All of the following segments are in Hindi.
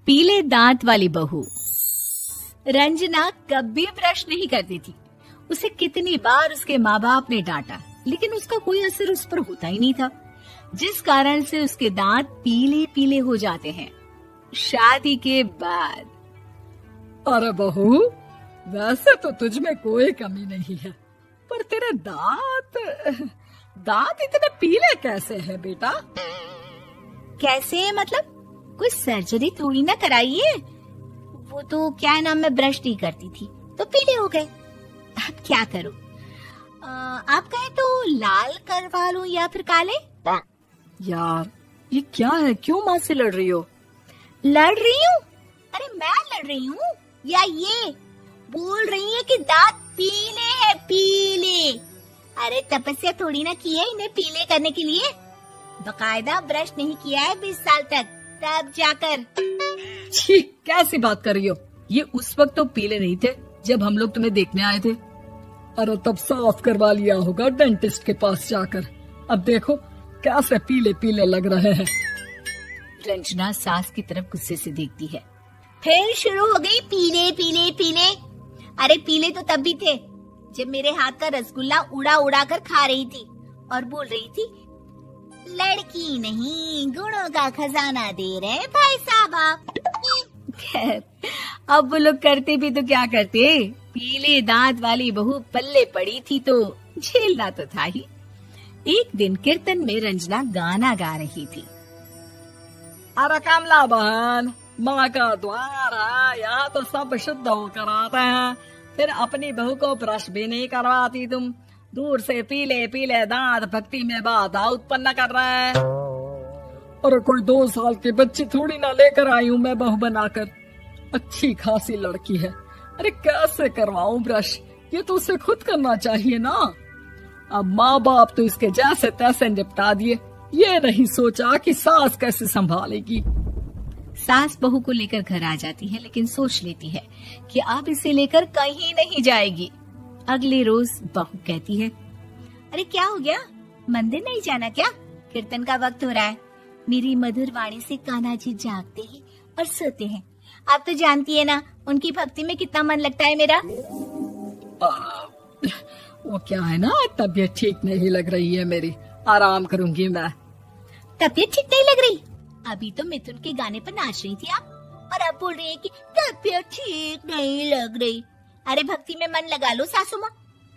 पीले दांत वाली बहू। रंजना कभी ब्रश नहीं करती थी। उसे कितनी बार उसके माँ बाप ने डांटा, लेकिन उसका कोई असर उस पर होता ही नहीं था, जिस कारण से उसके दांत पीले पीले हो जाते हैं। शादी के बाद। अरे बहू, वैसे तो तुझ में कोई कमी नहीं है, पर तेरे दांत इतने पीले कैसे हैं बेटा? कैसे मतलब? कोई सर्जरी थोड़ी ना कराइए। वो तो क्या नाम, मैं ब्रश नहीं करती थी तो पीले हो गए। अब क्या करूं? आप कहें तो लाल करवा लूं या फिर काले? यार ये क्या है, क्यों माँ से लड़ रही हो? लड़ रही हूँ? अरे मैं लड़ रही हूँ या ये बोल रही है कि दांत पीले हैं, पीले। अरे तपस्या थोड़ी ना की है इन्हें पीले करने के लिए। बकायदा ब्रश नहीं किया है 20 साल तक, तब जाकर। छी, कैसी बात कर रही हो? ये उस वक्त तो पीले नहीं थे जब हम लोग तुम्हें देखने आए थे। अरे तब साफ करवा लिया होगा डेंटिस्ट के पास जाकर। अब देखो कैसे पीले पीले लग रहे हैं। रंजना सास की तरफ गुस्से से देखती है। फिर शुरू हो गई पीले पीले पीले। अरे पीले तो तब भी थे जब मेरे हाथ का रसगुल्ला उड़ा उड़ा कर खा रही थी और बोल रही थी, लड़की नहीं गुणों का खजाना दे रहे भाई साहब आप। खैर, अब वो लोग करते भी तो क्या करते, पीले दांत वाली बहू पल्ले पड़ी थी तो झेलना तो था ही। एक दिन कीर्तन में रंजना गाना गा रही थी। अरे कमला बहन, माँ का द्वार है, यहाँ तो सब शुद्ध होकर आते हैं, फिर अपनी बहू को ब्रश भी नहीं करवाती तुम। दूर से पीले पीले दांत भक्ति में बाधा उत्पन्न कर रहे हैं। अरे कोई 2 साल की बच्ची थोड़ी ना लेकर आई हूँ मैं बहू बनाकर। अच्छी खासी लड़की है, अरे कैसे करवाऊं ब्रश? ये तो उसे खुद करना चाहिए ना। अब माँ बाप तो इसके जैसे तैसे निपटा दिए, ये नहीं सोचा कि सास कैसे संभालेगी। सास बहू को लेकर घर आ जाती है, लेकिन सोच लेती है कि अब इसे लेकर कहीं नहीं जाएगी। अगले रोज बहू कहती है, अरे क्या हो गया, मंदिर नहीं जाना क्या? कीर्तन का वक्त हो रहा है। मेरी मधुर वाणी से कान्हा जी जागते हैं और सोते हैं। आप तो जानती है ना उनकी भक्ति में कितना मन लगता है मेरा। वो क्या है ना, तबीयत ठीक नहीं लग रही है मेरी, आराम करूंगी मैं। तबीयत ठीक नहीं लग रही? अभी तो मिथुन के गाने पर नाच रही थी आप, और अब बोल रही है कि तबीयत ठीक नहीं लग रही। अरे भक्ति में मन लगा लो सासू माँ,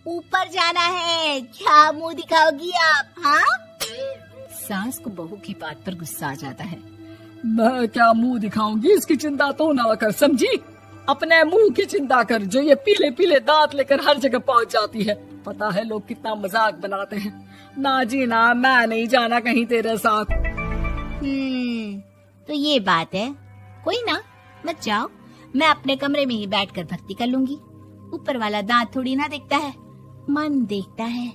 ऊपर जाना है, क्या मुंह दिखाओगी आप? हाँ? सास को बहू की बात पर गुस्सा आ जाता है। मैं क्या मुंह दिखाऊंगी, इसकी चिंता तो ना कर, समझी? अपने मुंह की चिंता कर, जो ये पीले पीले दांत लेकर हर जगह पहुंच जाती है। पता है लोग कितना मजाक बनाते हैं। ना जी ना, मैं नहीं जाना कहीं तेरे साथ। तो ये बात है। कोई ना, मत जाओ, मैं अपने कमरे में ही बैठकर भक्ति कर लूंगी। ऊपर वाला दांत थोड़ी ना देखता है, मन देखता है,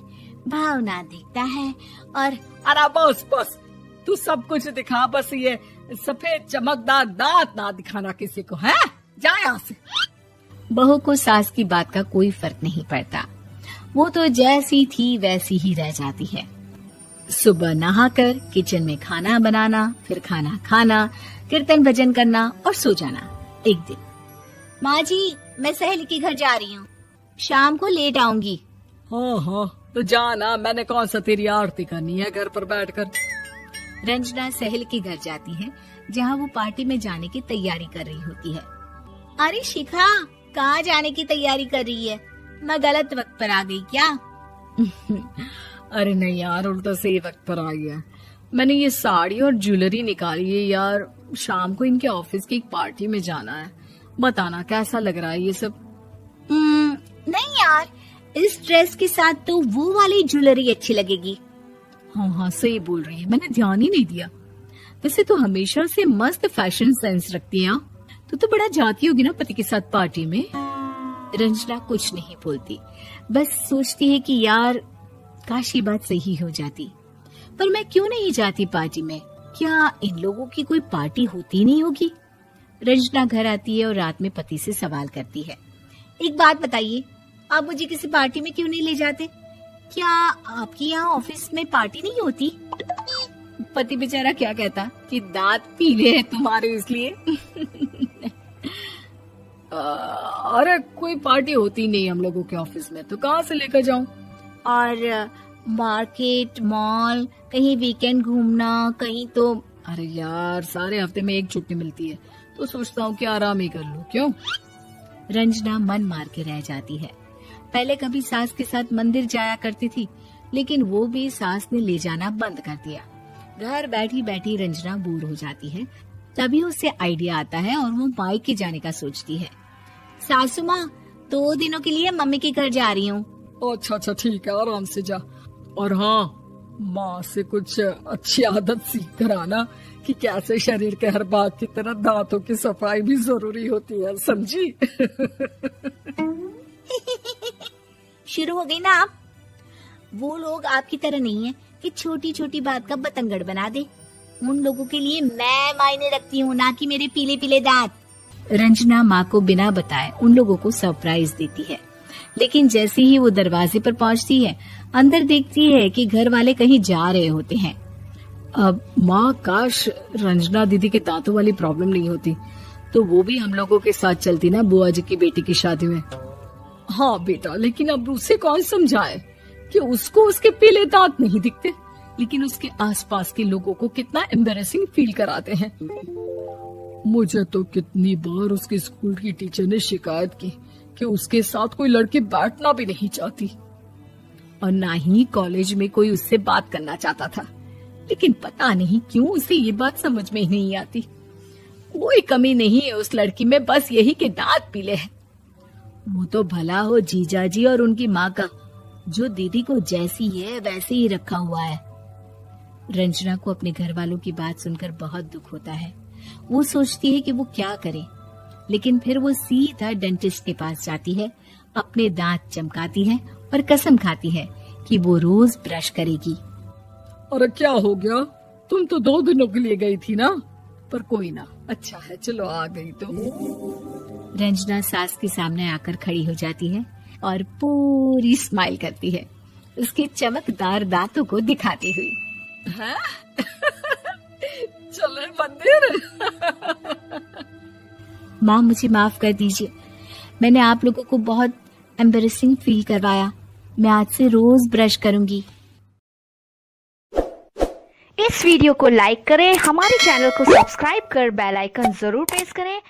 भावना देखता है। और अरे बस बस, तू सब कुछ दिखा, बस ये सफेद चमकदार दांत ना दिखाना किसी को, है? जा यहाँ से। बहू को सास की बात का कोई फर्क नहीं पड़ता, वो तो जैसी थी वैसी ही रह जाती है। सुबह नहाकर किचन में खाना बनाना, फिर खाना खाना, कीर्तन भजन करना और सो जाना। एक दिन, माँ जी मैं सहेली के घर जा रही हूँ, शाम को लेट आऊंगी। हाँ, तो जाना, मैंने कौन सा तेरी आरती करनी है घर पर बैठकर। रंजना सहेली के घर जाती है, जहाँ वो पार्टी में जाने की तैयारी कर रही होती है। अरे शिखा, कहाँ जाने की तैयारी कर रही है? मैं गलत वक्त पर आ गई क्या? अरे नहीं यार, उल्टा सही वक्त पर आई है। मैंने ये साड़ी और ज्वेलरी निकाली है यार, शाम को इनके ऑफिस की एक पार्टी में जाना है। बताना कैसा लग रहा है ये सब? नहीं यार, इस ड्रेस के साथ तो वो वाली ज्वेलरी अच्छी लगेगी। हाँ, सही बोल रही है, मैंने ध्यान ही नहीं दिया। वैसे तो हमेशा से मस्त फैशन सेंस रखती है। तो बड़ा जाती होगी ना पति के साथ पार्टी में। रंजना कुछ नहीं बोलती, बस सोचती है कि यार काश ये बात सही हो जाती, पर मैं क्यों नहीं जाती पार्टी में? क्या इन लोगों की कोई पार्टी होती नहीं होगी? रंजना घर आती है और रात में पति से सवाल करती है, एक बात बताइए, आप मुझे किसी पार्टी में क्यों नहीं ले जाते? क्या आपके यहाँ ऑफिस में पार्टी नहीं होती? पति बेचारा क्या कहता कि दांत पीले हैं तुम्हारे इसलिए। अरे कोई पार्टी होती नहीं हम लोगों के ऑफिस में, तो कहाँ से लेकर जाऊं? और मार्केट, मॉल, कहीं वीकेंड घूमना, कहीं तो। अरे यार सारे हफ्ते में एक छुट्टी मिलती है, तो सोचता हूँ कि आराम ही कर लूं। क्यों? रंजना मन मार के रह जाती है। पहले कभी सास के साथ मंदिर जाया करती थी, लेकिन वो भी सास ने ले जाना बंद कर दिया। घर बैठी बैठी रंजना बोर हो जाती है। तभी उसे आइडिया आता है और वो मायके जाने का सोचती है। सासू माँ, 2 दिनों के लिए मम्मी के घर जा रही हूँ। अच्छा ठीक है, आराम से जा। और हाँ, माँ से कुछ अच्छी आदत सीख कर आना कि कैसे शरीर के हर भाग की तरह दांतों की सफाई भी जरूरी होती है, समझी? शुरू हो गई ना आप। वो लोग आपकी तरह नहीं है कि छोटी छोटी बात का बतंगड़ बना दे। उन लोगों के लिए मैं मायने रखती हूँ, ना कि मेरे पीले पीले दांत। रंजना माँ को बिना बताए उन लोगों को सरप्राइज देती है, लेकिन जैसे ही वो दरवाजे पर पहुँचती है, अंदर देखती है कि घर वाले कहीं जा रहे होते हैं। अब माँ, काश रंजना दीदी के दांतों वाली प्रॉब्लम नहीं होती, तो वो भी हम लोगों के साथ चलती ना बुआ जी की बेटी की शादी में। हाँ बेटा, लेकिन अब उसे कौन समझाए कि उसको उसके पीले दांत नहीं दिखते, लेकिन उसके आसपास के लोगों को कितना एम्बैरेसिंग फील कराते हैं। मुझे तो कितनी बार उसके स्कूल की टीचर ने शिकायत की कि उसके साथ कोई लड़की बैठना भी नहीं चाहती, और ना ही कॉलेज में कोई उससे बात करना चाहता था। लेकिन पता नहीं क्यों उसे ये बात समझ में ही नहीं आती। कोई कमी नहीं है उस लड़की में, बस यही कि दांत पीले हैं। वो तो भला हो जीजा जी और उनकी माँ का, जो दीदी को जैसी है वैसे ही रखा हुआ है। रंजना को अपने घर वालों की बात सुनकर बहुत दुख होता है। वो सोचती है कि वो क्या करे, लेकिन फिर वो सीधा डेंटिस्ट के पास जाती है, अपने दांत चमकाती है और कसम खाती है कि वो रोज ब्रश करेगी। अरे क्या हो गया? तुम तो 2 दिनों के लिए गई थी ना, पर कोई ना, अच्छा है, चलो आ गई तो। रंजना सास के सामने आकर खड़ी हो जाती है और पूरी स्माइल करती है, उसके चमकदार दांतों को दिखाती हुई। है? चले मंदिर। माँ, मुझे माफ कर दीजिए, मैंने आप लोगों को बहुत एम्बैरेसिंग फील करवाया। मैं आज से रोज ब्रश करूंगी। इस वीडियो को लाइक करें, हमारे चैनल को सब्सक्राइब कर बेल आइकन जरूर प्रेस करें